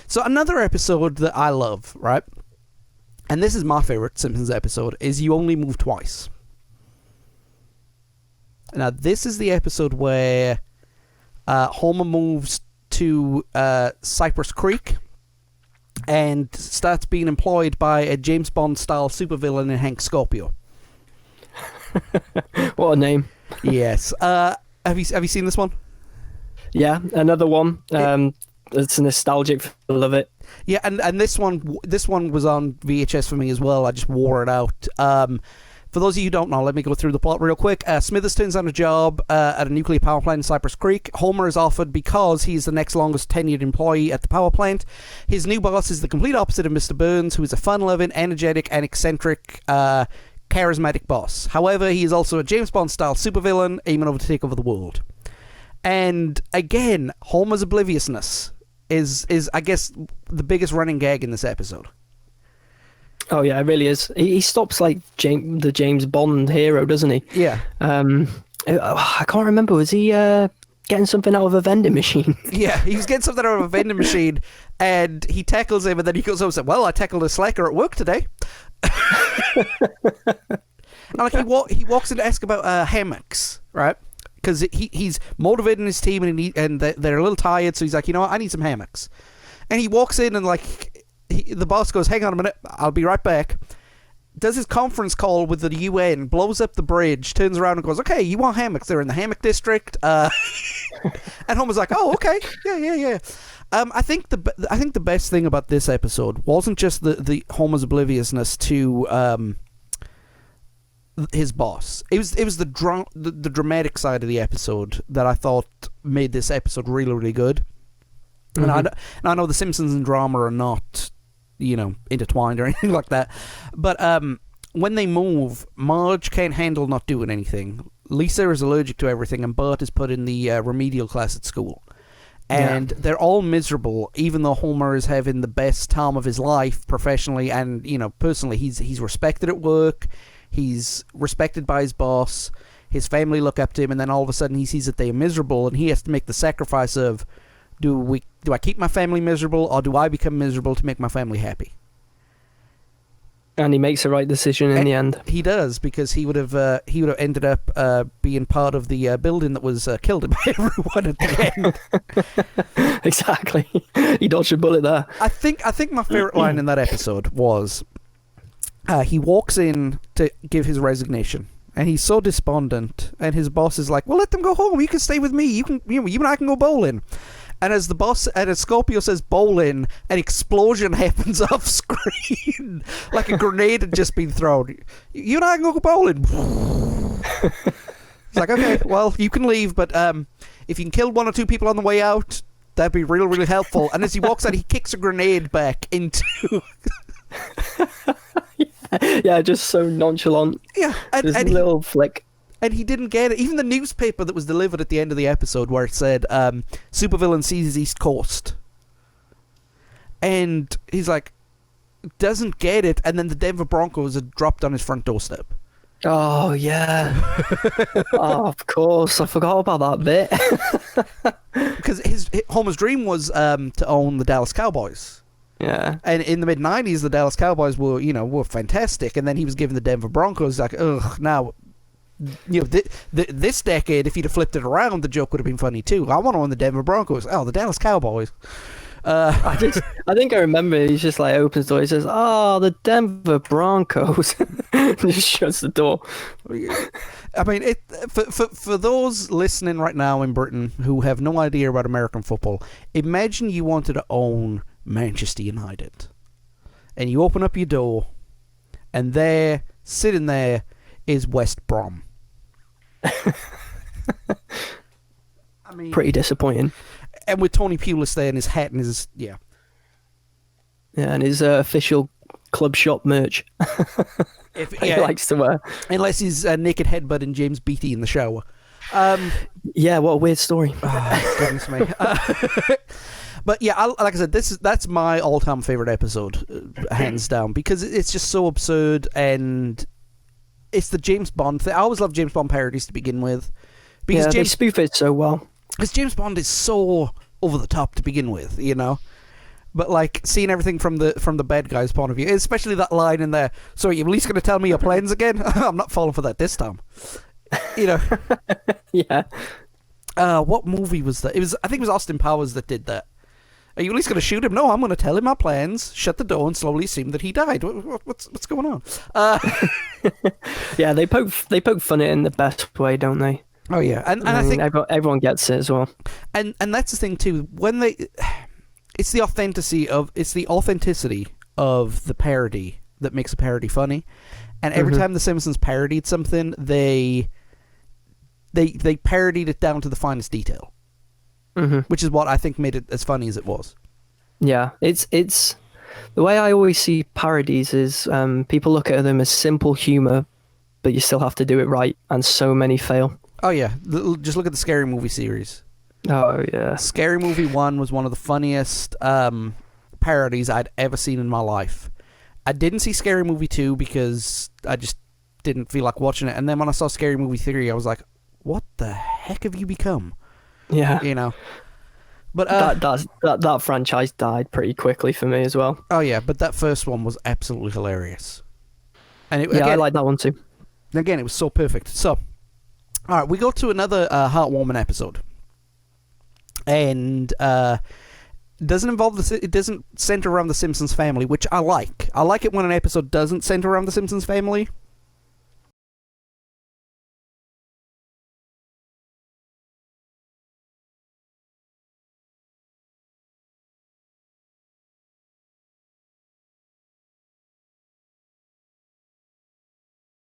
So another episode that I love, right? And this is my favorite Simpsons episode, is You Only Move Twice. Now, this is the episode where Homer moves to Cypress Creek and starts being employed by a James Bond-style supervillain in Hank Scorpio. What a name. Yes. Have you seen this one? Yeah, another one. It's nostalgic. I love it. Yeah, and this one was on VHS for me as well. I just wore it out. For those of you who don't know, let me go through the plot real quick. Smithers turns on a job at a nuclear power plant in Cypress Creek. Homer is offered because he's the next longest tenured employee at the power plant. His new boss is the complete opposite of Mr. Burns, who is a fun-loving, energetic, and eccentric, charismatic boss. However, he is also a James Bond-style supervillain aiming to take over the world. And again, Homer's obliviousness is I guess the biggest running gag in this episode. Oh yeah, it really is. He stops like the James Bond hero, doesn't he? Yeah. I can't remember. Was he getting something out of a vending machine? Yeah, he was getting something out of a vending machine, and he tackles him, and then he goes over and says, "Well, I tackled a slacker at work today." And like he walks in to ask about hammocks, right? Because he's motivating his team, and they're a little tired, so he's like, you know what, I need some hammocks. And he walks in, and the boss goes, hang on a minute, I'll be right back. Does his conference call with the UN, blows up the bridge, turns around and goes, okay, you want hammocks? They're in the hammock district. And Homer's like, oh, okay, yeah. I think the best thing about this episode wasn't just the Homer's obliviousness to his boss. It was the dramatic side of the episode that I thought made this episode really, really good. Mm-hmm. And I know the Simpsons and drama are not, intertwined or anything like that. But when they move, Marge can't handle not doing anything. Lisa is allergic to everything, and Bart is put in the remedial class at school. And they're all miserable, even though Homer is having the best time of his life professionally and, personally. He's respected at work. He's respected by his boss. His family look up to him, and then all of a sudden he sees that they're miserable, and he has to make the sacrifice of, do I keep my family miserable, or do I become miserable to make my family happy? And he makes the right decision in the end. He does, because he would have ended up being part of the building that was killed by everyone at the end. Exactly. He dodged a bullet there. I think my favorite line in that episode was, he walks in to give his resignation, and he's so despondent, and his boss is like, well, let them go home. You can stay with me. You and I can go bowling. And as Scorpio says bowling, an explosion happens off screen. Like a grenade had just been thrown. You and I can go bowling. It's like, okay, well, you can leave, but if you can kill one or two people on the way out, that'd be really, really helpful. And as he walks out, he kicks a grenade back into... Yeah, just so nonchalant. Yeah. And a little flick. And he didn't get it. Even the newspaper that was delivered at the end of the episode where it said, supervillain seizes East Coast. And he's like, doesn't get it. And then the Denver Broncos had dropped on his front doorstep. Oh, yeah. Oh, of course. I forgot about that bit. Because Homer's dream was to own the Dallas Cowboys. Yeah. And in the mid-90s, the Dallas Cowboys were fantastic. And then he was given the Denver Broncos. Like, ugh, now... this decade, if he'd have flipped it around, the joke would have been funny too. I want to own the Denver Broncos. Oh, the Dallas Cowboys. I think I remember. He's just like opens the door. He says, "Oh, the Denver Broncos." Just shuts the door. I mean, for those listening right now in Britain who have no idea about American football, imagine you wanted to own Manchester United, and you open up your door, and there, sitting there, is West Brom. I mean, pretty disappointing. And with Tony Pulis there in his hat and his and his official club shop merch. He likes to wear, unless he's naked headbutting James Beattie in the shower. Yeah, what a weird story. Oh, goodness me. But yeah, like I said, that's my all-time favorite episode, hands down, because it's just so absurd, and it's the James Bond thing. I always loved James Bond parodies to begin with. Because they spoof it so well. Because James Bond is so over the top to begin with, but like seeing everything from the bad guy's point of view, especially that line in there. So you're at least going to tell me your plans again? I'm not falling for that this time. You know. Yeah. What movie was that? I think it was Austin Powers that did that. Are you at least going to shoot him? No, I'm going to tell him my plans, shut the door, and slowly assume that he died. What's going on? Yeah, they poke fun at it in the best way, don't they? Oh yeah, and I think everyone gets it as well. And that's the thing too. It's the authenticity of the parody that makes a parody funny. And every time the Simpsons parodied something, they parodied it down to the finest detail. Which is what I think made it as funny as it was. Yeah, it's the way I always see parodies is people look at them as simple humor, but you still have to do it right, and so many fail. Oh yeah, just look at the Scary Movie series. Oh yeah, Scary Movie 1 was one of the funniest parodies I'd ever seen in my life. I didn't see Scary Movie 2 because I just didn't feel like watching it, and then when I saw Scary Movie 3, I was like, what the heck have you become? Yeah, you know. But that franchise died pretty quickly for me as well. Oh yeah, but that first one was absolutely hilarious. And I like that one too. Again, it was so perfect. So, all right, we go to another heartwarming episode, and it doesn't center around the Simpsons family, which I like. I like it when an episode doesn't center around the Simpsons family.